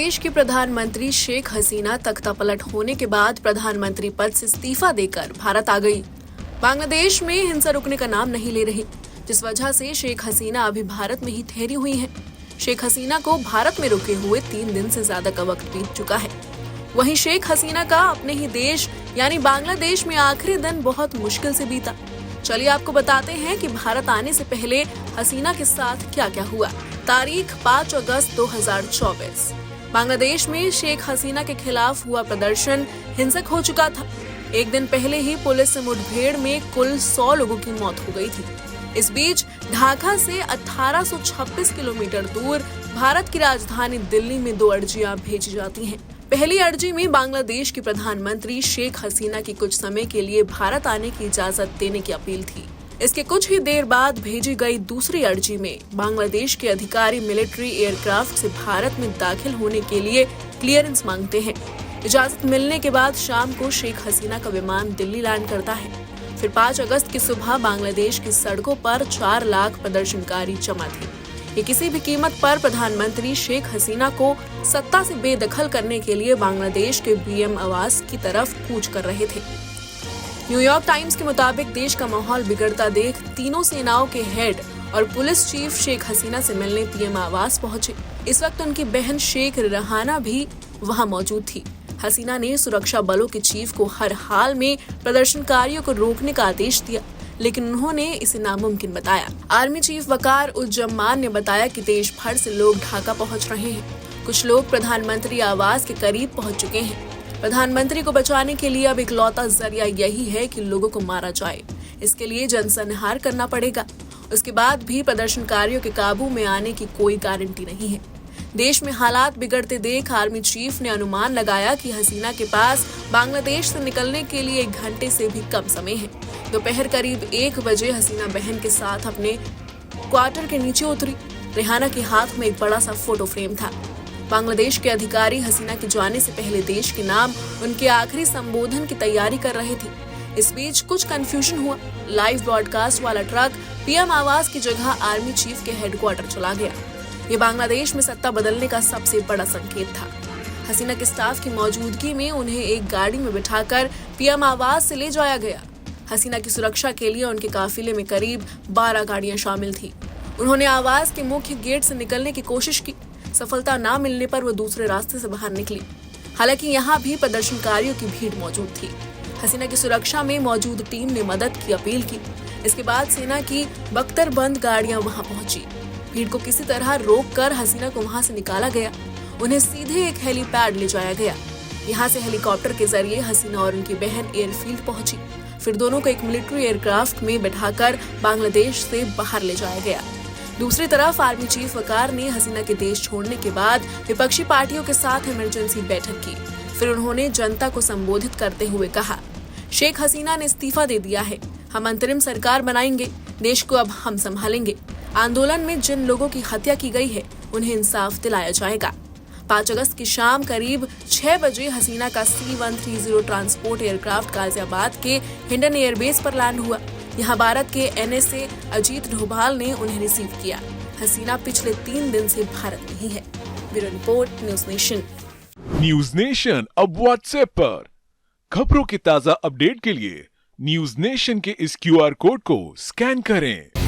बांग्लादेश की प्रधानमंत्री शेख हसीना तख्तापलट होने के बाद प्रधानमंत्री पद से इस्तीफा देकर भारत आ गई। बांग्लादेश में हिंसा रुकने का नाम नहीं ले रही, जिस वजह से शेख हसीना अभी भारत में ही ठहरी हुई हैं। शेख हसीना को भारत में रुके हुए 3 दिन से ज्यादा का वक्त बीत चुका है। वहीं शेख हसीना का अपने ही देश यानी बांग्लादेश में आखिरी दिन बहुत मुश्किल से बीता। चलिए आपको बताते हैं कि भारत आने से पहले हसीना के साथ क्या क्या हुआ। तारीख 5 अगस्त 2024। बांग्लादेश में शेख हसीना के खिलाफ हुआ प्रदर्शन हिंसक हो चुका था। एक दिन पहले ही पुलिस से मुठभेड़ में कुल 100 लोगों की मौत हो गई थी। इस बीच ढाका से 1826 किलोमीटर दूर भारत की राजधानी दिल्ली में 2 अर्जियां भेजी जाती हैं। पहली अर्जी में बांग्लादेश की प्रधानमंत्री शेख हसीना की कुछ समय के लिए भारत आने की इजाजत देने की अपील थी। इसके कुछ ही देर बाद भेजी गई दूसरी अर्जी में बांग्लादेश के अधिकारी मिलिट्री एयरक्राफ्ट से भारत में दाखिल होने के लिए क्लियरेंस मांगते हैं। इजाजत मिलने के बाद शाम को शेख हसीना का विमान दिल्ली लैंड करता है। फिर 5 अगस्त की सुबह बांग्लादेश की सड़कों पर 4 लाख प्रदर्शनकारी जमा थे। ये किसी भी कीमत पर प्रधानमंत्री शेख हसीना को सत्ता से बेदखल करने के लिए बांग्लादेश के पीएम आवास की तरफ कूच कर रहे थे। न्यूयॉर्क टाइम्स के मुताबिक देश का माहौल बिगड़ता देख तीनों सेनाओं के हेड और पुलिस चीफ शेख हसीना से मिलने पीएम आवास पहुंचे। इस वक्त उनकी बहन शेख रहाना भी वहां मौजूद थी। हसीना ने सुरक्षा बलों के चीफ को हर हाल में प्रदर्शनकारियों को रोकने का आदेश दिया, लेकिन उन्होंने इसे नामुमकिन बताया। आर्मी चीफ वकार उज्जमान ने बताया कि देश भर से लोग ढाका पहुंच रहे हैं। कुछ लोग प्रधानमंत्री आवास के करीब पहुंच चुके हैं। प्रधानमंत्री को बचाने के लिए अब इकलौता जरिया यही है कि लोगों को मारा जाए। इसके लिए जनसंहार करना पड़ेगा। उसके बाद भी प्रदर्शनकारियों के काबू में आने की कोई गारंटी नहीं है। देश में हालात बिगड़ते देख आर्मी चीफ ने अनुमान लगाया कि हसीना के पास बांग्लादेश से निकलने के लिए 1 घंटे से भी कम समय है। दोपहर करीब 1 बजे हसीना बहन के साथ अपने क्वार्टर के नीचे उतरी। रेहाना के हाथ में एक बड़ा सा फोटो फ्रेम था। बांग्लादेश के अधिकारी हसीना के जाने से पहले देश के नाम उनके आखिरी संबोधन की तैयारी कर रहे थे। इस बीच कुछ कंफ्यूजन हुआ। लाइव ब्रॉडकास्ट वाला ट्रक पीएम आवास की जगह आर्मी चीफ के हेडक्वार्टर चला गया। ये बांग्लादेश में सत्ता बदलने का सबसे बड़ा संकेत था। हसीना के स्टाफ की मौजूदगी में उन्हें एक गाड़ी में बिठाकर पीएम आवास से ले जाया गया। हसीना की सुरक्षा के लिए उनके काफिले में करीब 12 गाड़ियां शामिल थी। उन्होंने आवास के मुख्य गेट से निकलने की कोशिश की। सफलता न मिलने पर वो दूसरे रास्ते से बाहर निकली। हालांकि यहाँ भी प्रदर्शनकारियों की भीड़ मौजूद थी। हसीना की सुरक्षा में मौजूद टीम ने मदद की अपील की। इसके बाद सेना की बख्तरबंद गाड़ियां वहां पहुंची। भीड़ को किसी तरह रोककर हसीना को वहां से निकाला गया। उन्हें सीधे एक हेलीपैड ले जाया गया। यहाँ से हेलीकॉप्टर के जरिए हसीना और उनकी बहन एयरफील्ड पहुंची। फिर दोनों को एक मिलिट्री एयरक्राफ्ट में बैठाकर बांग्लादेश से बाहर ले जाया गया। दूसरी तरफ आर्मी चीफ वकार ने हसीना के देश छोड़ने के बाद विपक्षी पार्टियों के साथ इमरजेंसी बैठक की। फिर उन्होंने जनता को संबोधित करते हुए कहा, शेख हसीना ने इस्तीफा दे दिया है। हम अंतरिम सरकार बनाएंगे। देश को अब हम संभालेंगे। आंदोलन में जिन लोगों की हत्या की गई है उन्हें इंसाफ दिलाया जाएगा। 5 अगस्त की शाम करीब 6 बजे हसीना का C-130 ट्रांसपोर्ट एयरक्राफ्ट गाजियाबाद के हिंडन एयरबेस पर लैंड हुआ। यहाँ भारत के NSA अजीत डोभाल ने उन्हें रिसीव किया। हसीना पिछले 3 दिन से भारत में ही है। Bureau report, news nation. News nation अब व्हाट्सएप पर खबरों की ताजा अपडेट के लिए न्यूज नेशन के इस QR कोड को स्कैन करें।